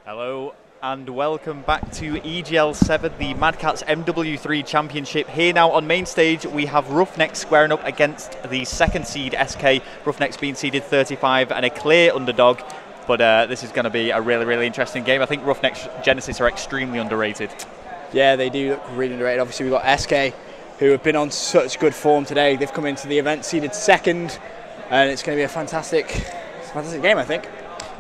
Hello and welcome back to EGL7, the Madcatz MW3 Championship. Here now on main stage we have RoughNex squaring up against the second seed SK. RoughNex being seeded 35 and a clear underdog, but this is going to be a really interesting game. I think RoughNex Genesis are extremely underrated. Yeah, they do look really underrated. Obviously we've got SK, who have been on such good form today. They've come into the event seeded second, and it's going to be a fantastic game, I think.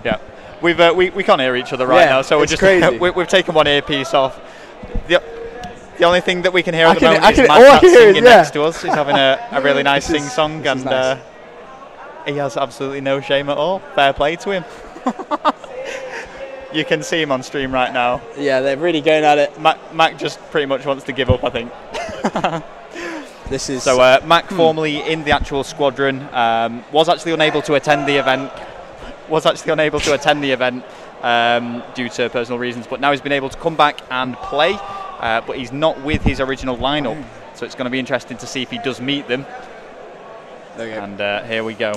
Yeah. We can't hear each other right now, so we're just we've taken one earpiece off. The only thing that we can hear at the moment is Madcatz singing next to us. He's having a really nice sing-song, and nice. He has absolutely no shame at all. Fair play to him. You can see him on stream right now. Yeah, they're really going at it. Mac just pretty much wants to give up, I think. This is so Mac, formerly in the actual squadron, was actually unable to attend the event. Due to personal reasons, but now he's been able to come back and play, but he's not with his original lineup, so it's going to be interesting to see if he does meet them. There we go. And here we go.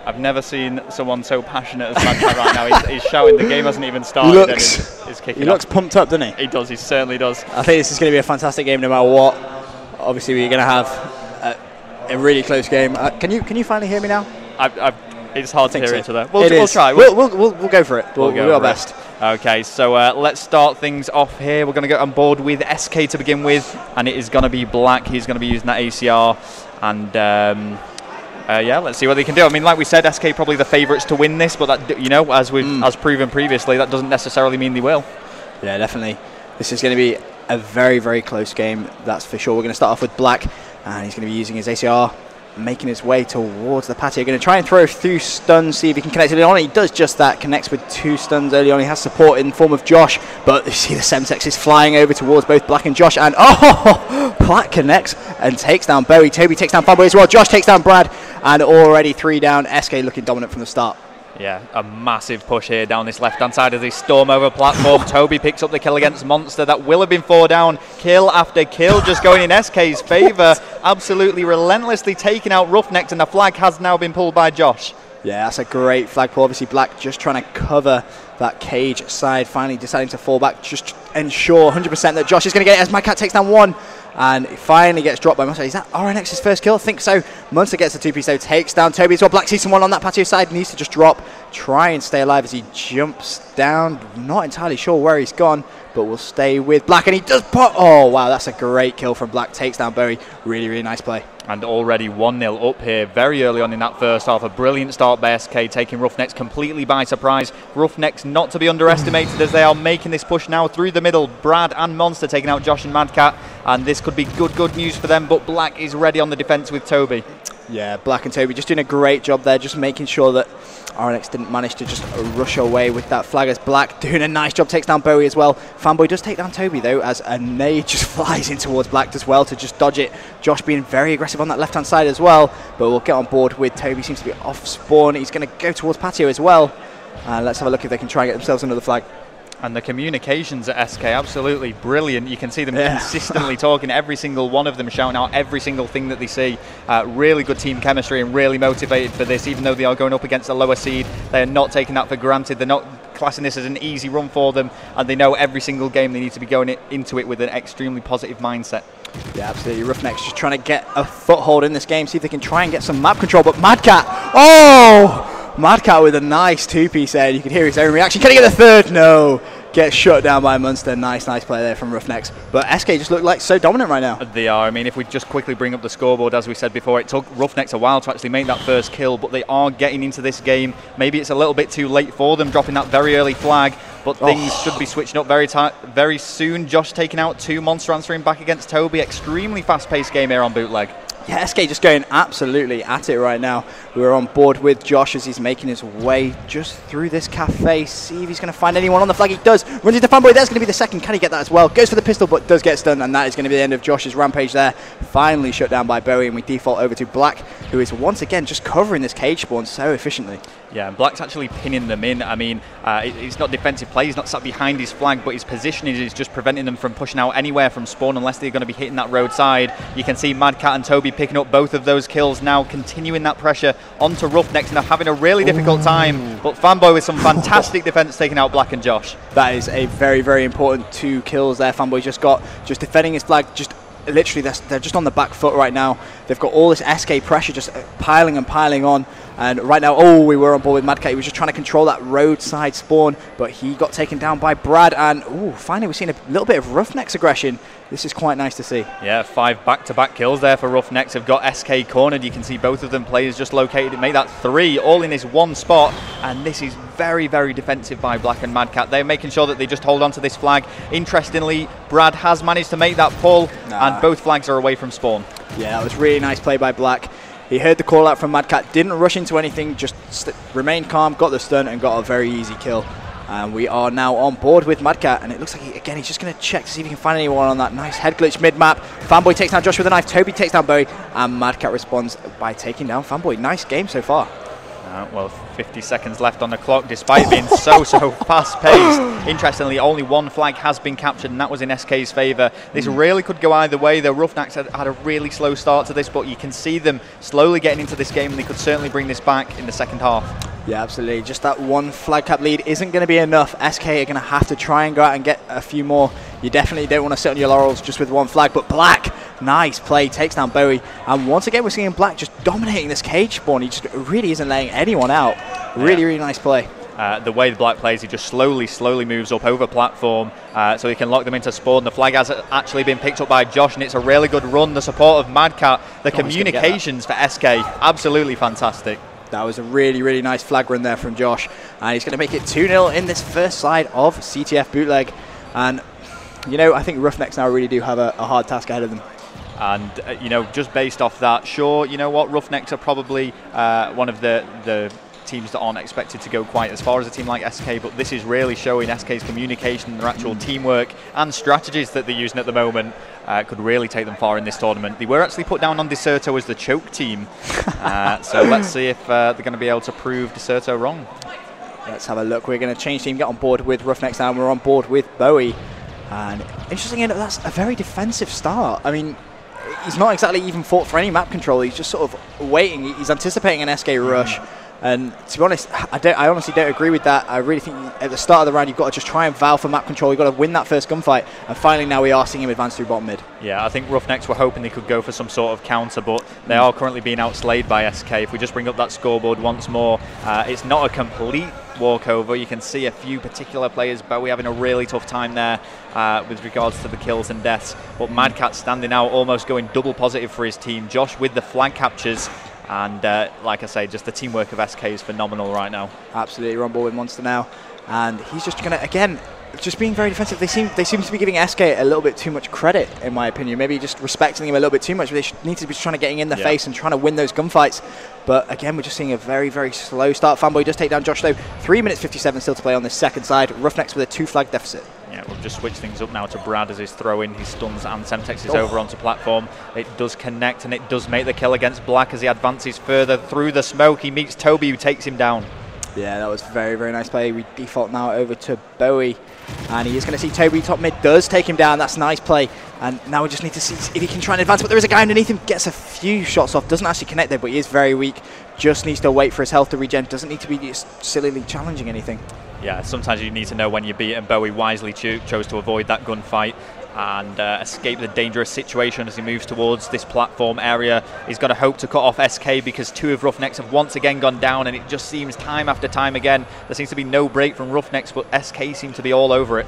I've never seen someone so passionate as Madcatz right now. He's shouting. The game hasn't even started. He looks pumped up, doesn't he? He does. He certainly does. I think this is going to be a fantastic game no matter what. Obviously we're going to have a really close game. Can you finally hear me now? It's hard to hear each other. We'll try. We'll go for it. We'll do our best. Okay, so let's start things off here. We're going to get on board with SK to begin with, and it is going to be Black. He's going to be using that ACR, and yeah, let's see what they can do. I mean, like we said, SK probably the favourites to win this, but that, you know, as we've proven previously, that doesn't necessarily mean they will. Yeah, definitely. This is going to be a very close game. That's for sure. We're going to start off with Black, and he's going to be using his ACR. Making his way towards the patio. Going to try and throw through stuns, see if he can connect early on. He does just that, connects with 2 stuns early on. He has support in the form of Josh, but you see the Semtex is flying over towards both Black and Josh, and Black connects and takes down Bowie. Toby takes down Fanboy as well. Josh takes down Brad, and already 3 down. SK looking dominant from the start. Yeah, a massive push here down this left-hand side as they storm over platform. Toby picks up the kill against Monster. That will have been 4 down. Kill after kill just going in SK's favour. Absolutely relentlessly taking out RoughNex, and the flag has now been pulled by Josh. Yeah, that's a great flag pull. Obviously, Black just trying to cover that cage side, finally deciding to fall back, just ensure 100% that Josh is going to get it as Madcatz takes down 1. And it finally gets dropped by Munster. Is that RoughNex's first kill? I think so. Munster gets the 2-piece though, takes down Toby as well. Black sees someone on that patio side, needs to just drop, try and stay alive as he jumps down. Not entirely sure where he's gone, but we'll stay with Black, and he does pop. Oh wow, that's a great kill from Black. Takes down Bowie. Really nice play. And already 1-0 up here very early on in that first half. A brilliant start by SK, taking RoughNex completely by surprise. RoughNex not to be underestimated as they are making this push now through the middle. Brad and Monster taking out Josh and Madcatz, and this could be good news for them, but Black is ready on the defence with Toby. Yeah, Black and Toby just doing a great job there, just making sure that RoughNex didn't manage to just rush away with that flag, as Black doing a nice job, takes down Bowie as well. Fanboy does take down Toby though, as a nade just flies in towards Black as well to just dodge it. Josh being very aggressive on that left-hand side as well, but we'll get on board with Toby. Seems to be off spawn. He's going to go towards patio as well. Let's have a look if they can try and get themselves another flag. And the communications at SK, absolutely brilliant. You can see them consistently talking, every single one of them shouting out every single thing that they see. Really good team chemistry and really motivated for this, even though they are going up against a lower seed. They are not taking that for granted. They're not classing this as an easy run for them, and they know every single game they need to be going into it with an extremely positive mindset. Yeah, absolutely. RoughNex just trying to get a foothold in this game, see if they can try and get some map control, but Madcatz, Madcatz with a nice 2-piece there. You can hear his own reaction. Can he get the third? No. Gets shut down by Munster. Nice play there from RoughNex. But SK just look like so dominant right now. They are. I mean, if we just quickly bring up the scoreboard, as we said before, it took RoughNex a while to actually make that first kill, but they are getting into this game. Maybe it's a little bit too late for them, dropping that very early flag, but things should be switching up very soon. Josh taking out 2, Monster answering back against Toby. Extremely fast-paced game here on Bootleg. Yeah, SK just going absolutely at it right now. We're on board with Josh as he's making his way just through this cafe. See if he's going to find anyone on the flag. He does. Runs into Fanboy. There's going to be the second. Can he get that as well? Goes for the pistol, but does get stunned, and that is going to be the end of Josh's rampage there. Finally shut down by Bowie, and we default over to Black, who is once again just covering this cage spawn so efficiently. Yeah, and Black's actually pinning them in. I mean, it's not defensive play, he's not sat behind his flag, but his positioning is just preventing them from pushing out anywhere from spawn unless they're going to be hitting that roadside. You can see Madcatz and Toby picking up both of those kills now, continuing that pressure onto RoughNex, and they're having a really difficult time. But Fanboy with some fantastic defense taking out Black and Josh. That is a very, very important 2 kills there. Fanboy just defending his flag, just literally they're just on the back foot right now. They've got all this SK pressure just piling and piling on. And right now, we were on board with Madcatz. He was just trying to control that roadside spawn, but he got taken down by Brad. And finally, we're seeing a little bit of RoughNex aggression. This is quite nice to see. Yeah, 5 back-to-back kills there for RoughNex. Have got SK cornered. You can see both of them players just located. Make that 3, all in this one spot. And this is very, very defensive by Black and Madcatz. They're making sure that they just hold on to this flag. Interestingly, Brad has managed to make that pull, and both flags are away from spawn. Yeah, that was really nice play by Black. He heard the call out from Madcatz, didn't rush into anything, just remained calm, got the stun, and got a very easy kill. And we are now on board with Madcatz, and it looks like, he's just going to check to see if he can find anyone on that nice head glitch mid-map. Fanboy takes down Josh with a knife, Toby takes down Bowie, and Madcatz responds by taking down Fanboy. Nice game so far. Well, 50 seconds left on the clock, despite being so fast-paced. Interestingly, only 1 flag has been captured, and that was in SK's favour. This really could go either way. The RoughNex had a really slow start to this, but you can see them slowly getting into this game, and they could certainly bring this back in the second half. Yeah, absolutely. Just that 1 flag cap lead isn't going to be enough. SK are going to have to try and go out and get a few more. You definitely don't want to sit on your laurels just with 1 flag, but Black, nice play, takes down Bowie. And once again, we're seeing Black just dominating this cage spawn. He just really isn't letting anyone out. Really, really nice play. The way the Black plays, he just slowly moves up over platform so he can lock them into spawn. The flag has actually been picked up by Josh, and it's a really good run. The support of Madcatz, the communications for SK, absolutely fantastic. That was a really, really nice flag run there from Josh. And he's going to make it 2-0 in this first side of CTF Bootleg. And, I think RoughNex now really do have a hard task ahead of them. And, just based off that, sure, you know what, RoughNex are probably one of the teams that aren't expected to go quite as far as a team like SK, but this is really showing SK's communication, their actual teamwork and strategies that they're using at the moment could really take them far in this tournament. They were actually put down on Deserto as the choke team, so let's see if they're going to be able to prove Deserto wrong. Let's have a look. We're going to change team, get on board with RoughNex now. We're on board with Bowie, and interestingly enough, that's a very defensive start. I mean, he's not exactly even fought for any map control. He's just sort of waiting. He's anticipating an SK rush. And to be honest, I honestly don't agree with that. I really think at the start of the round, you've got to just try and vow for map control. You've got to win that first gunfight. And finally, now we are seeing him advance through bottom mid. Yeah, I think RoughNex were hoping they could go for some sort of counter, but they are currently being outslayed by SK. If we just bring up that scoreboard once more, it's not a complete walkover. You can see a few particular players, Bowie having a really tough time there with regards to the kills and deaths. But Madcatz standing out, almost going double positive for his team. Josh with the flag captures. And like I say, just the teamwork of SK is phenomenal right now. Absolutely, we're on board with Monster now. And he's just going to, again, just being very defensive. They seem to be giving SK a little bit too much credit, in my opinion. Maybe just respecting him a little bit too much. They need to be trying to get in the face and trying to win those gunfights. But again, we're just seeing a very, very slow start. Fanboy does take down Josh though. 3 minutes 57 still to play on this second side. RoughNex with a 2 flag deficit. Yeah, we'll just switch things up now to Brad as he's throwing his stuns and Semtex is over onto platform. It does connect and it does make the kill against Black as he advances further through the smoke. He meets Toby, who takes him down. Yeah, that was very, very nice play. We default now over to Bowie, and he is going to see Toby top mid, does take him down. That's a nice play. And now we just need to see if he can try and advance, but there is a guy underneath him, gets a few shots off, doesn't actually connect there, but he is very weak. Just needs to wait for his health to regen, doesn't need to be just sillily challenging anything. Yeah, sometimes you need to know when you're beat, and Bowie wisely chose to avoid that gunfight and escape the dangerous situation as he moves towards this platform area. He's got to hope to cut off SK because 2 of RoughNex have once again gone down, and it just seems time after time again there seems to be no break from RoughNex, but SK seem to be all over it.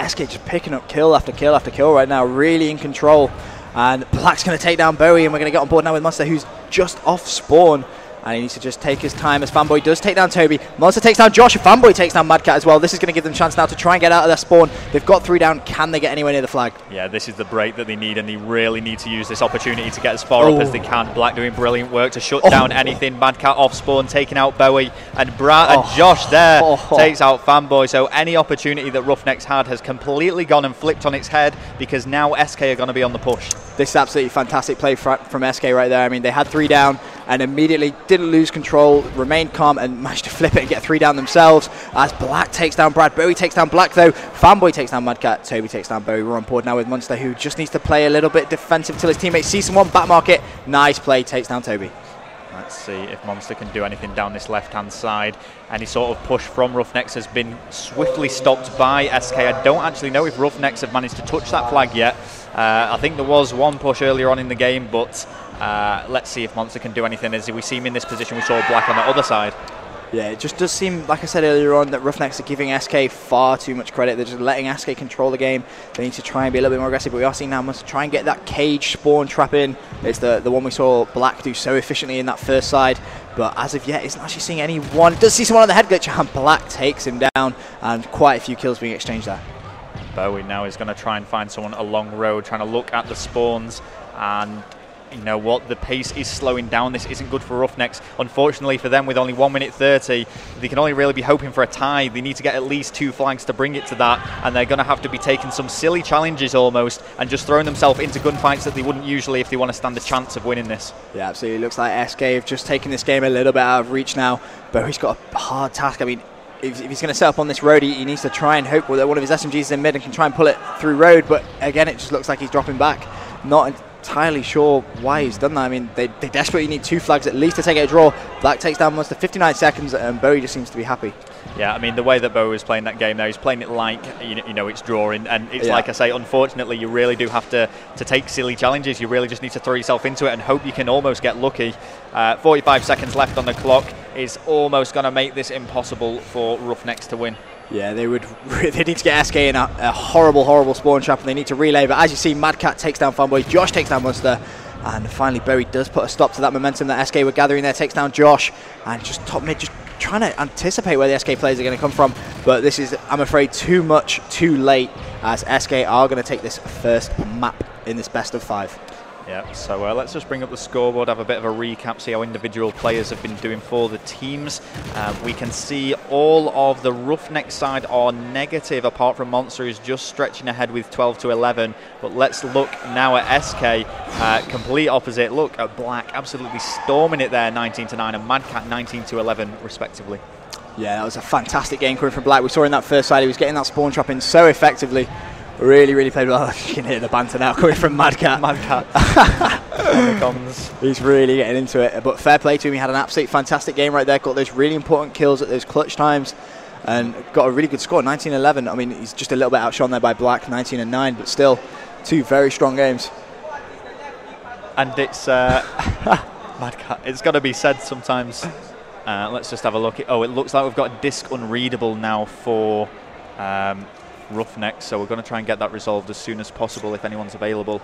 SK just picking up kill after kill after kill right now, really in control. And Black's going to take down Bowie, and we're going to get on board now with Monster, who's just off spawn. And he needs to just take his time as Fanboy does take down Toby. Monster takes down Josh. Fanboy takes down Madcatz as well. This is going to give them a chance now to try and get out of their spawn. They've got 3 down. Can they get anywhere near the flag? Yeah, this is the break that they need, and they really need to use this opportunity to get as far up as they can. Black doing brilliant work to shut down anything. Madcatz off spawn, taking out Bowie. And and Josh there takes out Fanboy. So any opportunity that RoughNex had has completely gone and flipped on its head, because now SK are going to be on the push. This is absolutely fantastic play from SK right there. I mean, they had 3 down. and immediately didn't lose control, remained calm, and managed to flip it and get 3 down themselves. As Black takes down Brad, Bowie takes down Black though, Fanboy takes down Madcatz, Toby takes down Bowie. We're on board now with Munster, who just needs to play a little bit defensive till his teammates see someone back market. Nice play, takes down Toby. Let's see if Monster can do anything down this left-hand side. Any sort of push from RoughNex has been swiftly stopped by SK. I don't actually know if RoughNex have managed to touch that flag yet. I think there was one push earlier on in the game, but let's see if Monster can do anything. As we see him in this position, we saw Black on the other side. Yeah, it just does seem, like I said earlier on, that RoughNex are giving SK far too much credit. They're just letting SK control the game. They need to try and be a little bit more aggressive, but we are seeing now Monster try and get that cage spawn trap in. It's the one we saw Black do so efficiently in that first side, but as of yet, isn't actually seeing anyone. Does see someone on the head glitch, and Black takes him down, and quite a few kills being exchanged there. Bowie now is going to try and find someone along road, trying to look at the spawns, and you know what, the pace is slowing down. This isn't good for RoughNex. Unfortunately for them, with only 1 minute 30, they can only really be hoping for a tie. They need to get at least 2 flags to bring it to that, and they're going to have to be taking some silly challenges almost and just throwing themselves into gunfights that they wouldn't usually if they want to stand a chance of winning this. Yeah, absolutely. Looks like SK have just taken this game a little bit out of reach now, but he's got a hard task. I mean, if he's going to set up on this road, he needs to try and hope that one of his SMGs is in mid and can try and pull it through road, but again, it just looks like he's dropping back. Not entirely sure why he's done that. I mean, they desperately need 2 flags at least to take a draw. Black takes down Monster, 59 seconds, and Bowie just seems to be happy. Yeah, I mean, the way that Bowie was playing that game there, he's playing it like, you know, it's drawing, and it's like I say, unfortunately, you really do have to take silly challenges. You really just need to throw yourself into it and hope you can almost get lucky. 45 seconds left on the clock is almost going to make this impossible for RoughNex to win. Yeah, they need to get SK in a horrible spawn trap, and they need to relay. But as you see, Madcatz takes down Fanboy, Josh takes down Munster, and finally Bowie does put a stop to that momentum that SK were gathering there, takes down Josh, and just top mid, just trying to anticipate where the SK players are going to come from. But this is, I'm afraid, too much, too late, as SK are going to take this first map in this best of 5. Yeah, so let's just bring up the scoreboard, have a bit of a recap, see how individual players have been doing for the teams. We can see all of the RoughNex side are negative, apart from Monster, who's just stretching ahead with 12 to 11. But let's look now at SK, complete opposite. Look at Black, absolutely storming it there, 19 to 9, and Madcatz 19 to 11, respectively. Yeah, that was a fantastic game coming from Black. We saw in that first side, he was getting that spawn trap in so effectively. Really played well. You can hear the banter now coming from Madcatz. He's really getting into it. But fair play to him. He had an absolute fantastic game right there. Got those really important kills at those clutch times, and got a really good score. 19-11. I mean, he's just a little bit outshone there by Black. 19-9, but still 2 very strong games. And it's Madcatz. It's got to be said sometimes. Let's just have a look. Oh, it looks like we've got a disc unreadable now for RoughNex, so we're going to try and get that resolved as soon as possible if anyone's available.